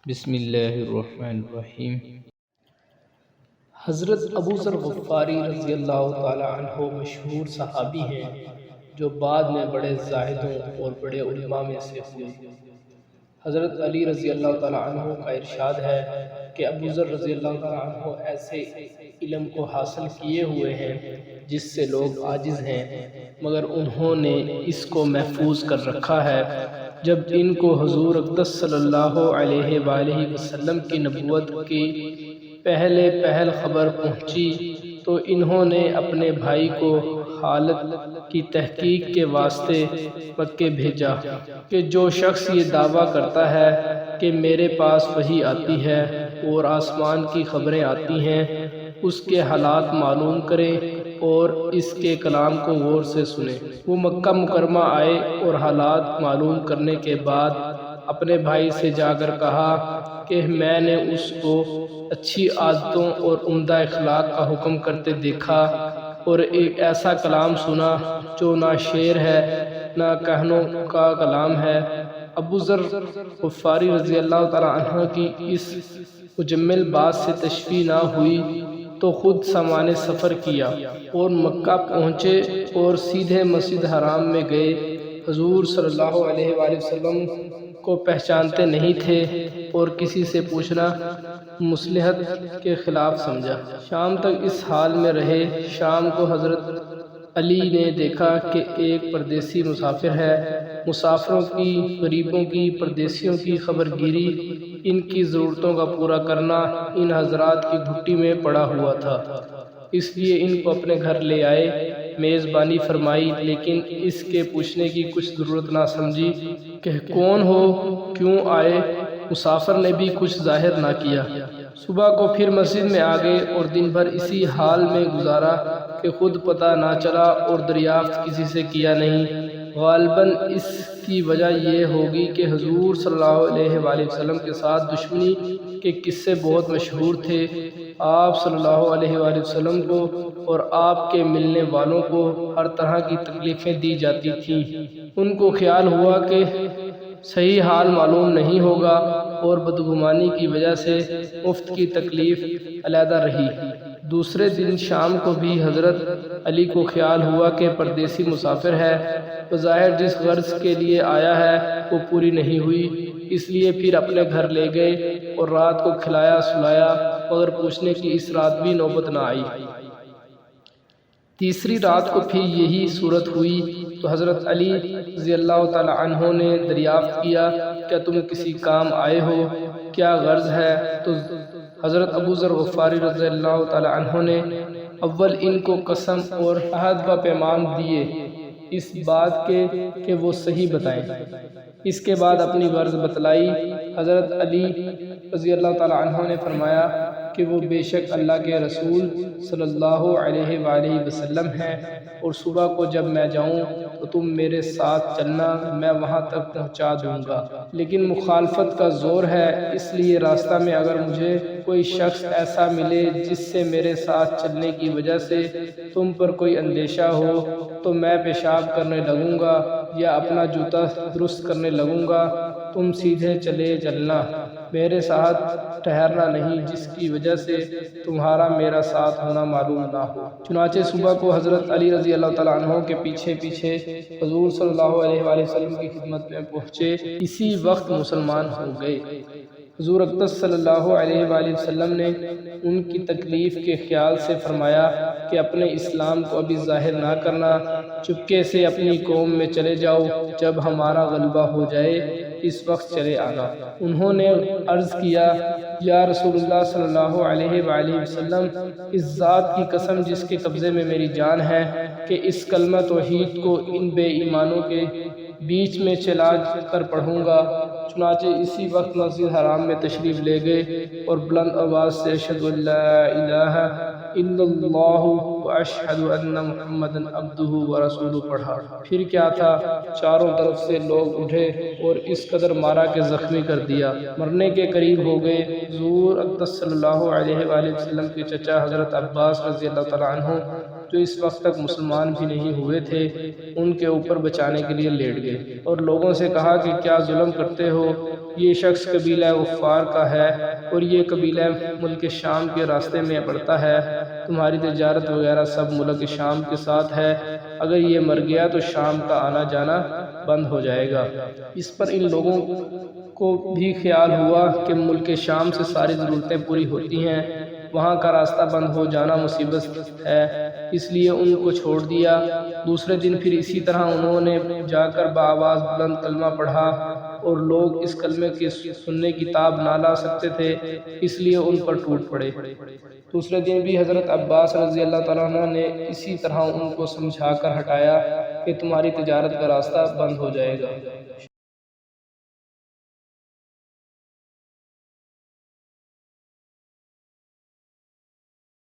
بسم اللہ الرحمن الرحیم۔ حضرت ابو ذر غفاری رضی اللہ تعالی عنہ مشہور صحابی ہیں جو بعد میں بڑے زاہدوں اور بڑے علماء میں سے ہوئے۔ حضرت علی رضی اللہ تعالی عنہ کا ارشاد ہے کہ ابو ذر رضی اللہ تعالی عنہ ایسے علم کو حاصل کیے ہوئے ہیں جس سے لوگ عاجز ہیں، مگر انہوں نے اس کو محفوظ کر رکھا ہے۔ جب ان کو حضور اقدس صلی اللہ علیہ وآلہ وسلم کی نبوت کی پہل خبر پہنچی تو انہوں نے اپنے بھائی کو حالت کی تحقیق کے واسطے مکے بھیجا کہ جو شخص یہ دعویٰ کرتا ہے کہ میرے پاس وحی آتی ہے اور آسمان کی خبریں آتی ہیں، اس کے حالات معلوم کریں اور اس کے کلام کو غور سے سنیں۔ وہ مکہ مکرمہ آئے اور حالات معلوم کرنے کے بعد اپنے بھائی سے جا کر کہا کہ میں نے اس کو اچھی عادتوں اور عمدہ اخلاق کا حکم کرتے دیکھا اور ایک ایسا کلام سنا جو نہ شعر ہے نہ کہنوں کا کلام ہے۔ ابو ذر غفاری رضی اللہ تعالی عنہ کی اس مجمل بات سے تشفیع نہ ہوئی تو خود سامان سفر کیا اور مکہ پہنچے اور سیدھے مسجد حرام میں گئے۔ حضور صلی اللہ علیہ وآلہ وسلم کو پہچانتے نہیں تھے اور کسی سے پوچھنا مصلحت کے خلاف سمجھا۔ شام تک اس حال میں رہے۔ شام کو حضرت علی نے دیکھا کہ ایک پردیسی مسافر ہے۔ مسافروں کی، غریبوں کی، پردیسیوں کی خبر گیری، ان کی ضرورتوں کا پورا کرنا ان حضرات کی گھٹی میں پڑا ہوا تھا، اس لیے ان کو اپنے گھر لے آئے، میزبانی فرمائی، لیکن اس کے پوچھنے کی کچھ ضرورت نہ سمجھی کہ کون ہو، کیوں آئے۔ مسافر نے بھی کچھ ظاہر نہ کیا۔ صبح کو پھر مسجد میں آ گئے اور دن بھر اسی حال میں گزارا کہ خود پتہ نہ چلا اور دریافت کسی سے کیا نہیں۔ غالباً اس کی وجہ یہ ہوگی کہ حضور صلی اللہ علیہ وآلہ وسلم کے ساتھ دشمنی کے قصے بہت مشہور تھے۔ آپ صلی اللہ علیہ وآلہ وسلم کو اور آپ کے ملنے والوں کو ہر طرح کی تکلیفیں دی جاتی تھیں۔ ان کو خیال ہوا کہ صحیح حال معلوم نہیں ہوگا اور بدگمانی کی وجہ سے مفت کی تکلیف علیحدہ رہی۔ دوسرے دن شام کو بھی حضرت علی کو خیال ہوا کہ پردیسی مسافر ہے، بظاہر جس غرض کے لیے آیا ہے وہ پوری نہیں ہوئی، اس لیے پھر اپنے گھر لے گئے اور رات کو کھلایا سلایا، مگر پوچھنے کی اس رات بھی نوبت نہ آئی۔ تیسری رات کو پھر یہی صورت ہوئی تو حضرت علی رضی اللہ تعالی عنہ نے دریافت کیا کیا تم کسی کام آئے ہو، کیا غرض ہے؟ تو حضرت ابو ذر غفاری رضی اللہ تعالی عنہ نے اول ان کو قسم اور عہد و پیمان دیے اس بات کے کہ وہ صحیح بتائیں۔ اس کے بعد اپنی غرض بتلائی۔ حضرت علی رضی اللہ تعالی عنہ نے فرمایا کہ وہ بے شک اللہ کے رسول صلی اللہ علیہ وآلہ وسلم ہیں، اور صبح کو جب میں جاؤں تو تم میرے ساتھ چلنا، میں وہاں تک پہنچا دوں گا، لیکن مخالفت کا زور ہے، اس لیے راستہ میں اگر مجھے کوئی شخص ایسا ملے جس سے میرے ساتھ چلنے کی وجہ سے تم پر کوئی اندیشہ ہو تو میں پیشاب کرنے لگوں گا یا اپنا جوتا درست کرنے لگوں گا، تم سیدھے چلے چلنا، میرے ساتھ ٹھہرنا نہیں، جس کی وجہ سے تمہارا میرا ساتھ ہونا معلوم نہ ہو۔ چنانچہ صبح کو حضرت علی رضی اللہ تعالیٰ عنہ کے پیچھے پیچھے حضور صلی اللہ علیہ وآلہ وسلم کی خدمت میں پہنچے، اسی وقت مسلمان ہو گئے۔ حضور اقدس صلی اللہ علیہ وآلہ وسلم نے ان کی تکلیف کے خیال سے فرمایا کہ اپنے اسلام کو ابھی ظاہر نہ کرنا، چپکے سے اپنی قوم میں چلے جاؤ، جب ہمارا غلبہ ہو جائے اس وقت چلے آنا۔ انہوں نے عرض کیا یا رسول اللہ صلی اللہ علیہ وآلہ وسلم، اس ذات کی قسم جس کے قبضے میں میری جان ہے کہ اس کلمہ توحید کو ان بے ایمانوں کے بیچ میں چلا کر پڑھوں گا۔ چنانچہ اسی وقت مسجد حرام میں تشریف لے گئے اور بلند آواز سے اشہد ان لا الہ الا اللہ واشہد ان محمدا عبدہ ورسولہ پڑھا۔ پھر کیا تھا، چاروں طرف سے لوگ اٹھے اور اس قدر مارا کہ زخمی کر دیا، مرنے کے قریب ہو گئے۔ حضور اقدس صلی اللہ علیہ وآلہ وسلم کے چچا حضرت عباس رضی اللہ تعالیٰ عنہ جو اس وقت تک مسلمان بھی نہیں ہوئے تھے ان کے اوپر بچانے کے لیے لیٹ گئے اور لوگوں سے کہا کہ کیا ظلم کرتے ہو، یہ شخص قبیلہ غفار کا ہے اور یہ قبیلہ ملک شام کے راستے میں پڑتا ہے، تمہاری تجارت وغیرہ سب ملک شام کے ساتھ ہے، اگر یہ مر گیا تو شام کا آنا جانا بند ہو جائے گا۔ اس پر ان لوگوں کو بھی خیال ہوا کہ ملک شام سے ساری ضرورتیں پوری ہوتی ہیں، وہاں کا راستہ بند ہو جانا مصیبت ہے، اس لیے ان کو چھوڑ دیا۔ دوسرے دن پھر اسی طرح انہوں نے جا کر بآواز بلند کلمہ پڑھا اور لوگ اس کلمے کی سننے کی تاب نہ لا سکتے تھے، اس لیے ان پر ٹوٹ پڑے۔ دوسرے دن بھی حضرت عباس رضی اللہ تعالیٰ عنہ نے اسی طرح ان کو سمجھا کر ہٹایا کہ تمہاری تجارت کا راستہ بند ہو جائے گا۔